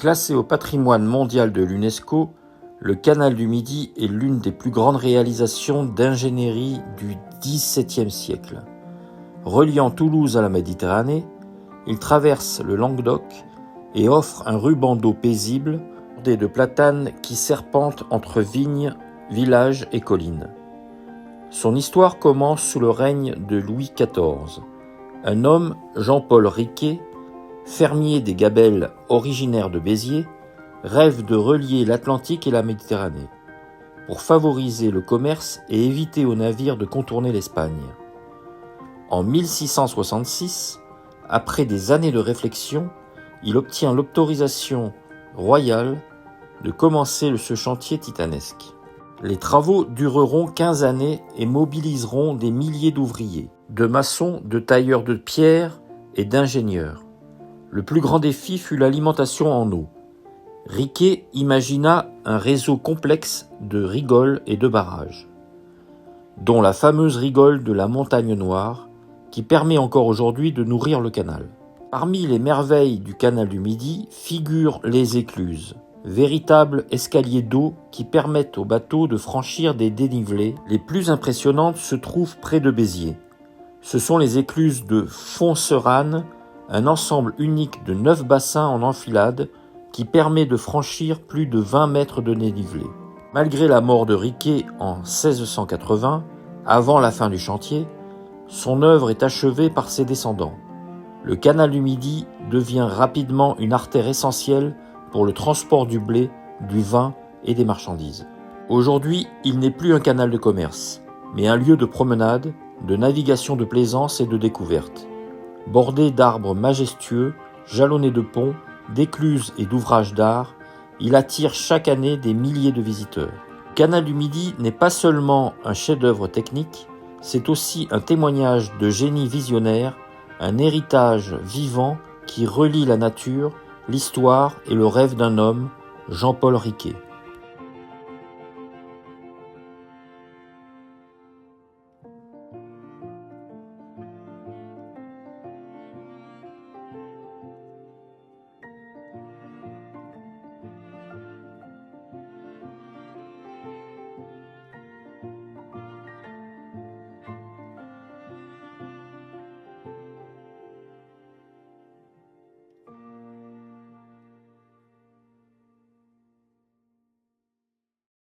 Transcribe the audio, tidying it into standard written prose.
Classé au patrimoine mondial de l'UNESCO, le canal du Midi est l'une des plus grandes réalisations d'ingénierie du XVIIe siècle. Reliant Toulouse à la Méditerranée, il traverse le Languedoc et offre un ruban d'eau paisible bordé de platanes qui serpentent entre vignes, villages et collines. Son histoire commence sous le règne de Louis XIV. Un homme, Jean-Paul Riquet, fermier des Gabelles originaire de Béziers, rêve de relier l'Atlantique et la Méditerranée pour favoriser le commerce et éviter aux navires de contourner l'Espagne. En 1666, après des années de réflexion, il obtient l'autorisation royale de commencer ce chantier titanesque. Les travaux dureront 15 années et mobiliseront des milliers d'ouvriers, de maçons, de tailleurs de pierre et d'ingénieurs. Le plus grand défi fut l'alimentation en eau. Riquet imagina un réseau complexe de rigoles et de barrages, dont la fameuse rigole de la Montagne Noire, qui permet encore aujourd'hui de nourrir le canal. Parmi les merveilles du canal du Midi figurent les écluses, véritables escaliers d'eau qui permettent aux bateaux de franchir des dénivelés. Les plus impressionnantes se trouvent près de Béziers. Ce sont les écluses de Fonserane, un ensemble unique de 9 bassins en enfilade qui permet de franchir plus de 20 mètres de dénivelé. Malgré la mort de Riquet en 1680, avant la fin du chantier, son œuvre est achevée par ses descendants. Le canal du Midi devient rapidement une artère essentielle pour le transport du blé, du vin et des marchandises. Aujourd'hui, il n'est plus un canal de commerce, mais un lieu de promenade, de navigation de plaisance et de découverte. Bordé d'arbres majestueux, jalonné de ponts, d'écluses et d'ouvrages d'art, il attire chaque année des milliers de visiteurs. Le canal du Midi n'est pas seulement un chef-d'œuvre technique, c'est aussi un témoignage de génie visionnaire, un héritage vivant qui relie la nature, l'histoire et le rêve d'un homme, Jean-Paul Riquet.